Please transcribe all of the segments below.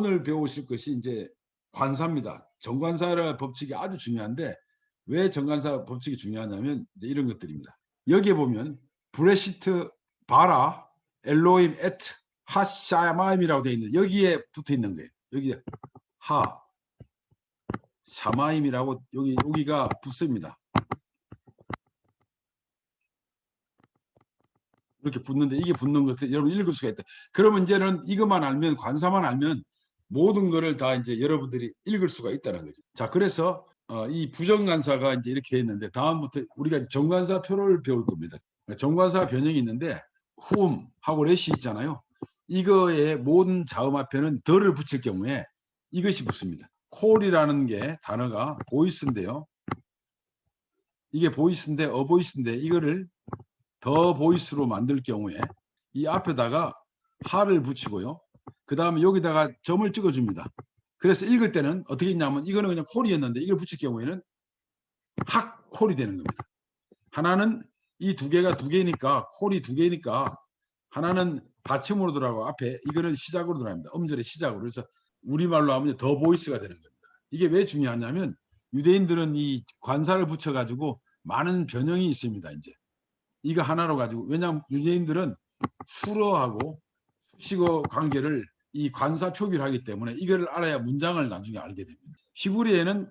오늘 배우실 것이 이제 관사입니다. 정관사 법칙이 아주 중요한데 왜 정관사 법칙이 중요하냐면 이제 이런 것들입니다. 여기에 보면 브레시트 바라 엘로임 에트 하샤마임이라고 되어 있는 여기에 붙어 있는 거예요. 여기 하 샤마임이라고 여기가 붙습니다. 이렇게 붙는데 이게 붙는 것을 여러분 읽을 수가 있다. 그러면 이제는 이것만 알면 관사만 알면 모든 거를 다 이제 여러분들이 읽을 수가 있다는 거죠. 자, 그래서 이 부정관사가 이제 이렇게 있는데 다음부터 우리가 정관사 표를 배울 겁니다. 정관사 변형이 있는데 whom하고 let이 있잖아요. 이거의 모든 자음 앞에는 더를 붙일 경우에 이것이 붙습니다. call이라는 게 단어가 보이스인데요. 이게 보이스인데 어보이스인데 이거를 더 보이스로 만들 경우에 이 앞에다가 하를 붙이고요. 그 다음에 여기다가 점을 찍어줍니다. 그래서 읽을 때는 어떻게 했냐면 이거는 그냥 콜이었는데 이걸 붙일 경우에는 학콜이 되는 겁니다. 하나는 이 두 개가 두 개니까 콜이 두 개니까 하나는 받침으로 들어가고 앞에 이거는 시작으로 들어갑니다. 음절의 시작으로. 그래서 우리말로 하면 더 보이스가 되는 겁니다. 이게 왜 중요하냐면 유대인들은 이 관사를 붙여가지고 많은 변형이 있습니다. 이제 이거 하나로 가지고 왜냐하면 유대인들은 수어하고 수식어 관계를 이 관사 표기를 하기 때문에 이거를 알아야 문장을 나중에 알게 됩니다. 히브리에는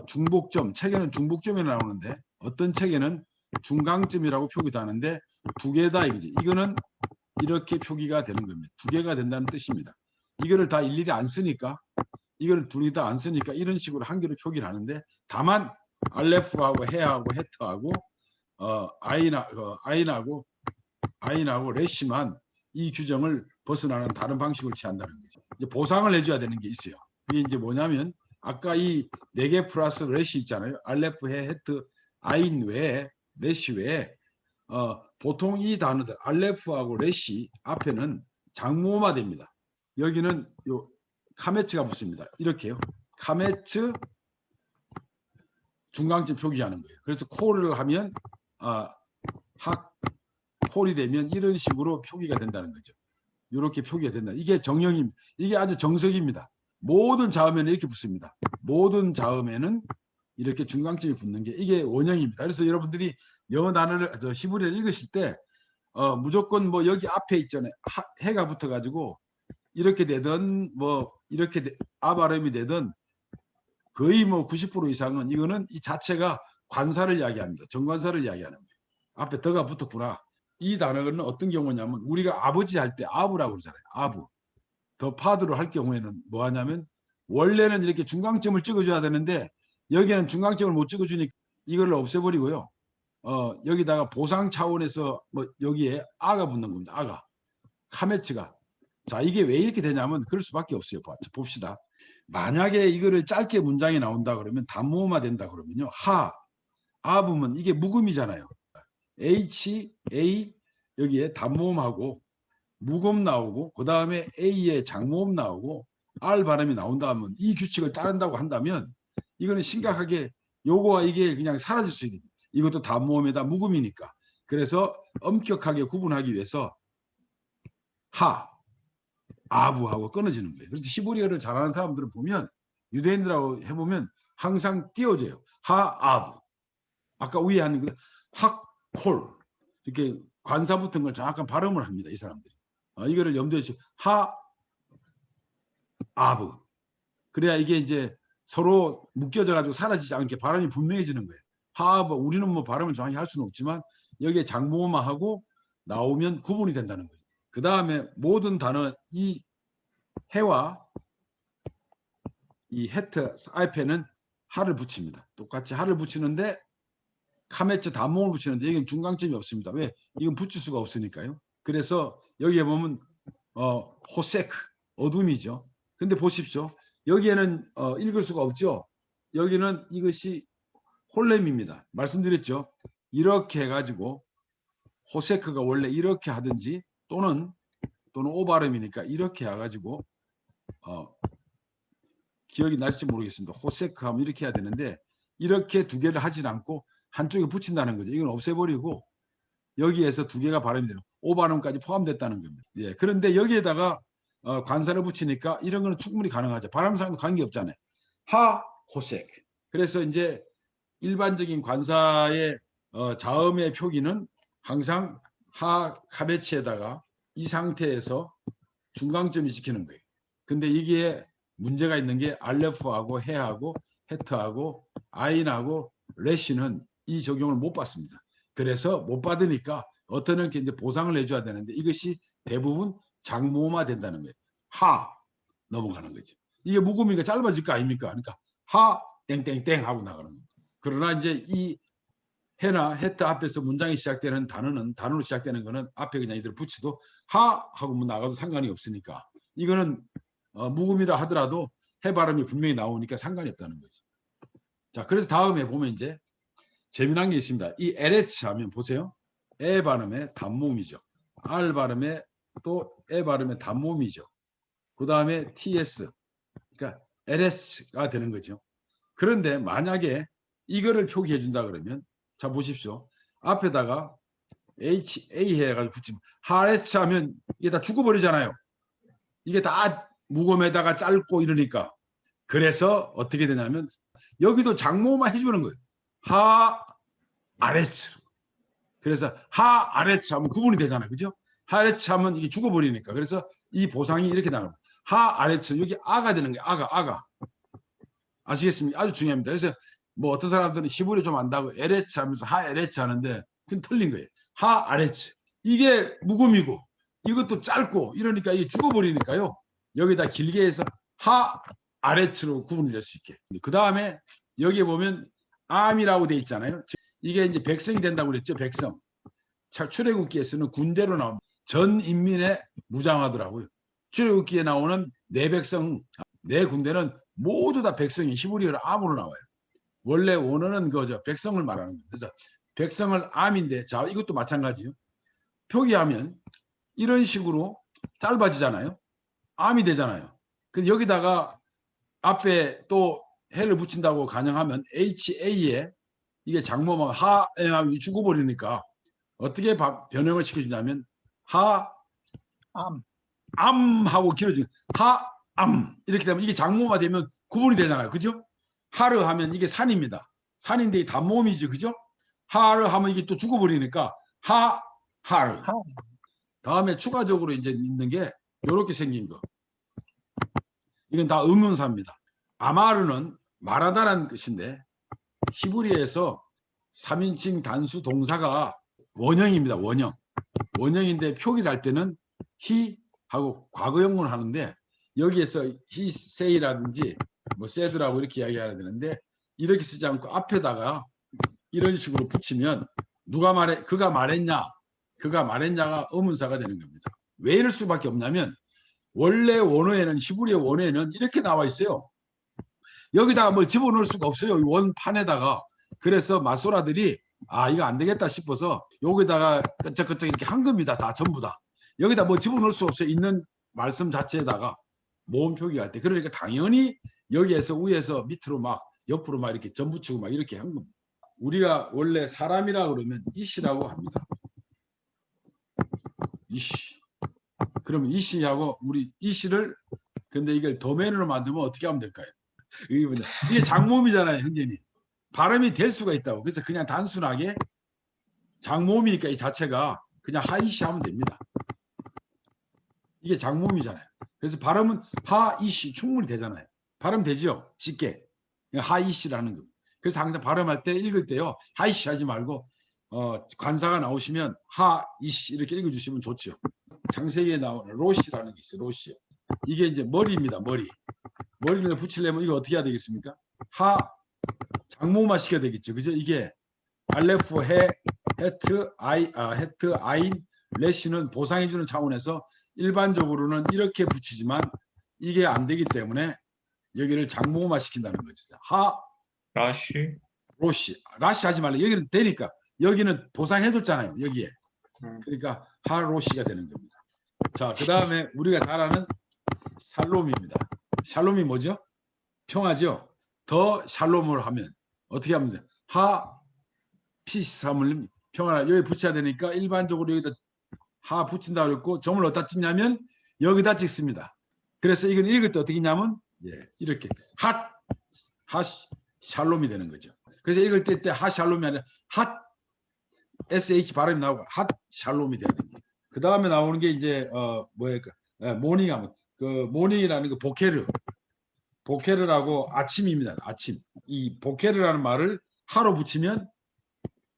중복점, 책에는 중복점이 나오는데 어떤 책에는 중강점이라고 표기도 하는데 두 개다 이거지. 이거는 이렇게 표기가 되는 겁니다. 두 개가 된다는 뜻입니다. 이거를 다 일일이 안 쓰니까 이걸 둘이 다 안 쓰니까 이런 식으로 한 개로 표기를 하는데 다만 알레프하고 헤하고 헤트하고 아인하고 레시만 이 규정을 벗어나는 다른 방식을 취한다는 거죠. 이제 보상을 해줘야 되는 게 있어요. 그게 이제 뭐냐면 아까 이 4개 플러스 레시 있잖아요. 알레프, 헤, 헤트, 아인 외에 레시 외에 보통 이 단어들 알레프하고 레시 앞에는 장모어가 됩니다. 여기는 요 카메츠가 붙습니다. 이렇게요. 카메츠 중간점 표기하는 거예요. 그래서 콜을 하면 콜이 되면 이런 식으로 표기가 된다는 거죠. 이렇게 표기가 된다. 이게 정형입니다. 이게 아주 정석입니다. 모든 자음에는 이렇게 붙습니다. 모든 자음에는 이렇게 중간점이 붙는 게 이게 원형입니다. 그래서 여러분들이 영어 단어를 히브리어를 읽으실 때 무조건 뭐 여기 앞에 있잖아요. 해가 붙어가지고 이렇게 되든 뭐 이렇게 아발음이 되든 거의 뭐 90% 이상은 이거는 이 자체가 관사를 이야기합니다. 정관사를 이야기하는 거예요. 앞에 더가 붙었구나. 이 단어는 어떤 경우냐면 우리가 아버지 할 때 아부라고 그러잖아요. 아부. 더 파드로 할 경우에는 뭐 하냐면 원래는 이렇게 중간점을 찍어줘야 되는데 여기는 중간점을 못 찍어주니까 이걸 없애버리고요. 여기다가 보상 차원에서 뭐 여기에 아가 붙는 겁니다. 아가. 카메츠가. 자, 이게 왜 이렇게 되냐면 그럴 수밖에 없어요. 봅시다. 만약에 이거를 짧게 문장이 나온다 그러면 단모음화 된다 그러면요. 아부면 이게 묵음이잖아요. H, A 여기에 단모음하고 묵음 나오고 그 다음에 A에 장모음 나오고 R 발음이 나온다 하면 이 규칙을 따른다고 한다면 이거는 심각하게 요거와 이게 그냥 사라질 수 있는 이것도 단모음에다 묵음이니까 그래서 엄격하게 구분하기 위해서 아부하고 끊어지는 거예요. 그래서 히브리어를 잘하는 사람들을 보면 유대인들하고 해보면 항상 띄워져요. 아부. 아까 위에 하는 그 콜 이렇게 관사 붙은 걸 정확한 발음을 합니다. 이 사람들이. 이거를 염두에 두시고 아부. 그래야 이게 이제 서로 묶여져 가지고 사라지지 않게 발음이 분명해지는 거예요. 아부. 우리는 뭐 발음을 정확히 할 수는 없지만 여기에 장모음하고 나오면 구분이 된다는 거죠. 그 다음에 모든 단어 이 해와 이 헤트 앞에는 하를 붙입니다. 똑같이 하를 붙이는데 카메츠 단모음을 붙이는데 여기는 중간점이 없습니다. 왜? 이건 붙일 수가 없으니까요. 그래서 여기에 보면 호세크 어둠이죠. 근데 보십시오. 여기에는 읽을 수가 없죠. 여기는 이것이 홀렘입니다. 말씀드렸죠. 이렇게 해가지고 호세크가 원래 이렇게 하든지 또는 오발음이니까 이렇게 해가지고 기억이 나실지 모르겠습니다. 호세크 하면 이렇게 해야 되는데 이렇게 두 개를 하진 않고 한쪽에 붙인다는 거죠. 이건 없애버리고 여기에서 두 개가 발음이 되는 오발음까지 포함됐다는 겁니다. 예, 그런데 여기에다가 관사를 붙이니까 이런 거는 충분히 가능하죠. 발음상도 관계없잖아요. 하, 호색. 그래서 이제 일반적인 관사의 자음의 표기는 항상 하 카베치에다가 이 상태에서 중간점이 지키는 거예요. 근데 이게 문제가 있는 게 알레프하고 해하고 헤트하고 아인하고 레시는 이 적용을 못 받습니다. 그래서 못 받으니까 어떤 이렇게 이제 보상을 해줘야 되는데 이것이 대부분 장모마 된다는 거예요. 하 넘어가는 거죠. 이게 묵음이니까 짧아질 거 아닙니까? 그러니까 하 땡땡땡 하고 나가는 거예요. 그러나 이제 이 해나 헤트 앞에서 문장이 시작되는 단어로 시작되는 거는 앞에 그냥 이대로 붙여도 하 하고 뭐 나가도 상관이 없으니까 이거는 묵음이라 하더라도 해 발음이 분명히 나오니까 상관이 없다는 거죠. 자, 그래서 다음에 보면 이제 재미난 게 있습니다. 이 LH 하면 보세요. 에 발음의 단모음이죠. R 발음의 또 에 발음의 단모음이죠. 그 다음에 TS, 그러니까 LS가 되는 거죠. 그런데 만약에 이거를 표기해 준다 그러면 자 보십시오. 앞에다가 HA 해가지고 붙이면 하레츠 하면 이게 다 죽어버리잖아요. 이게 다 묵음에다가 짧고 이러니까. 그래서 어떻게 되냐면 여기도 장모만 해주는 거예요. 하 아레츠. 그래서 하 아레츠 하면 구분이 되잖아요. 그죠? 하레츠 하면 이게 죽어버리니까. 그래서 이 보상이 이렇게 나갑니다. 하 아레츠 여기 아가 되는 거예요. 아가. 아시겠습니까? 아주 중요합니다. 그래서 뭐 어떤 사람들은 히브리 좀 안다고 에레츠 하면서 하 에레츠 하는데 그건 틀린 거예요. 하 아레츠. 이게 묵음이고 이것도 짧고 이러니까 이게 죽어버리니까요. 여기다 길게 해서 하 아레츠로 구분이 될 수 있게. 그 다음에 여기에 보면 암이라고 돼 있잖아요. 이게 이제 백성이 된다고 그랬죠. 백성. 출애굽기에서는 군대로 나옵니다. 전 인민에 무장하더라고요. 출애굽기에 나오는 내 백성, 내 군대는 모두 다 백성이 히브리어로 암으로 나와요. 원래 원어는 그죠. 백성을 말하는 거예요. 그래서 백성을 암인데 자 이것도 마찬가지요. 표기하면 이런 식으로 짧아지잖아요. 암이 되잖아요. 근데 여기다가 앞에 또 해를 붙인다고 가정하면 HA에 이게 장모만 하에 죽어버리니까 어떻게 변형을 시켜주냐면 암하고 길어지는 하암 이렇게 되면 이게 장모가 되면 구분이 되잖아요. 그죠? 하르 하면 이게 산입니다. 산인데 이 단모음이죠. 그죠? 하르 하면 이게 또 죽어버리니까 하르. 다음에 추가적으로 이제 있는 게 이렇게 생긴 거. 이건 다 의문사입니다. 아마르는 말하다라는 뜻인데 히브리에서 3인칭 단수 동사가 원형입니다. 원형인데 표기를 할 때는 he 하고 과거형으로 하는데 여기에서 he say라든지 뭐 said라고 이렇게 이야기해야 되는데 이렇게 쓰지 않고 앞에다가 이런 식으로 붙이면 그가 말했냐가 의문사가 되는 겁니다. 왜 이럴 수밖에 없냐면 원래 원어에는 히브리어 원어에는 이렇게 나와 있어요. 여기다가 뭘 집어넣을 수가 없어요. 원판에다가. 그래서 마소라들이 이거 안 되겠다 싶어서 여기다가 끄적끄적 이렇게 한 겁니다. 다 전부 다. 여기다 뭐 집어넣을 수 없어요. 있는 말씀 자체에다가 모음 표기할 때. 그러니까 당연히 여기에서 위에서 밑으로 막 옆으로 막 이렇게 전 붙이고 막 이렇게 한 겁니다. 우리가 원래 사람이라 그러면 이시라고 합니다. 이시. 그러면 이시하고 우리 이시를 근데 이걸 도메인으로 만들면 어떻게 하면 될까요? 이게 장모음이잖아요, 형제님. 발음이 될 수가 있다고. 그래서 그냥 단순하게 장모음이니까 이 자체가 그냥 하이시 하면 됩니다. 이게 장모음이잖아요. 그래서 발음은 하이시 충분히 되잖아요. 발음 되죠? 쉽게. 하이시라는 겁니다. 그래서 항상 발음할 때 읽을 때요. 하이시 하지 말고 관사가 나오시면 하이시 이렇게 읽어주시면 좋죠. 창세기에 나오는 로시라는 게 있어요. 로시. 이게 이제 머리입니다. 머리를 붙이려면 이거 어떻게 해야 되겠습니까? 장모음화 시켜야 되겠죠. 그죠? 이게 알레프, 헤트, 아인, 레시는 보상해주는 차원에서 일반적으로는 이렇게 붙이지만 이게 안 되기 때문에 여기를 장모음화 시킨다는 거죠. 라시. 로시. 라시 하지 말래. 여기는 되니까. 여기는 보상해줬잖아요. 여기에. 그러니까 하로시가 되는 겁니다. 자, 그 다음에 우리가 잘 아는 샬롬입니다. 샬롬이 뭐죠? 평화죠. 더 샬롬을 하면 어떻게 하면 돼요? 피스함을 평화를 여기 붙여야 되니까 일반적으로 여기다 하 붙인다고 그랬고 점을 어디다 찍냐면 여기다 찍습니다. 그래서 이건 읽을 때 어떻게 했냐면 이렇게 핫 샬롬이 되는 거죠. 그래서 읽을 때 핫샬롬이 아니라 핫 sh 발음이 나오고 핫 샬롬이 돼야 됩니다. 그 다음에 나오는 게 이제 뭐랄까 모닝하면 그 모닝이라는 그 보케르라고 아침입니다. 아침. 이 보케르라는 말을 하로 붙이면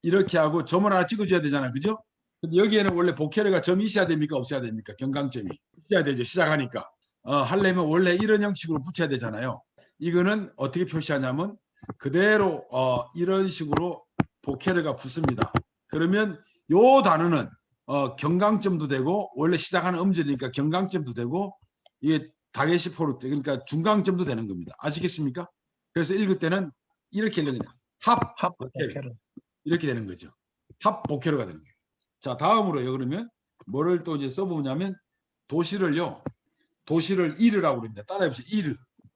이렇게 하고 점을 하나 찍어줘야 되잖아요. 그죠? 근데 여기에는 원래 보케르가 점이 있어야 됩니까? 없어야 됩니까? 경강점이 있어야 되죠. 시작하니까. 하려면 원래 이런 형식으로 붙여야 되잖아요. 이거는 어떻게 표시하냐면 그대로 이런 식으로 보케르가 붙습니다. 그러면 요 단어는 경강점도 되고 원래 시작하는 음절이니까 경강점도 되고 이게 다게시 포르테 그러니까 중강점도 되는 겁니다. 아시겠습니까? 그래서 읽을 때는 이렇게 읽는 거예요. 합 보케르 이렇게 되는 거죠. 합 보케르가 되는 거예요. 자 다음으로요. 그러면 뭐를 또 이제 써보냐면 도시를요. 도시를 이르라고 그럽니다. 따라해보세요.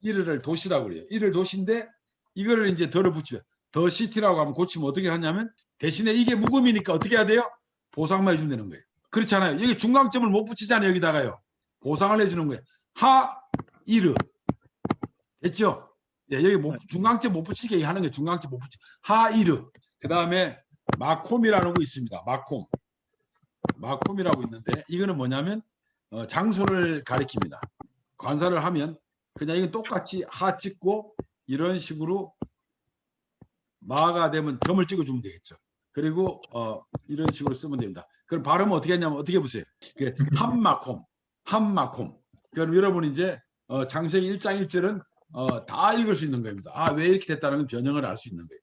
이르를 도시라고 그래요. 이를 도시인데 이거를 이제 덜어 붙여요. 더 시티라고 하면 고치면 어떻게 하냐면 대신에 이게 묵음이니까 어떻게 해야 돼요? 보상만 해주면 되는 거예요. 그렇잖아요. 여기 중강점을 못 붙이잖아요. 여기다가요. 보상을 해주는 거예요. 하 이르 됐죠? 예, 여기 중강점 못 붙이게 하는 게 중강점 못 붙이. 하 이르. 그 다음에 마콤이라는 거 있습니다. 마콤이라고 있는데 이거는 뭐냐면 장소를 가리킵니다. 관사를 하면 그냥 이건 똑같이 하 찍고 이런 식으로 마가 되면 점을 찍어주면 되겠죠. 그리고 이런 식으로 쓰면 됩니다. 그럼 발음은 어떻게 하냐면 어떻게 보세요. 함마콤. 그럼 여러분 이제 장세기 1장 1절은 다 읽을 수 있는 겁니다. 왜 이렇게 됐다는 건 변형을 알 수 있는 거예요.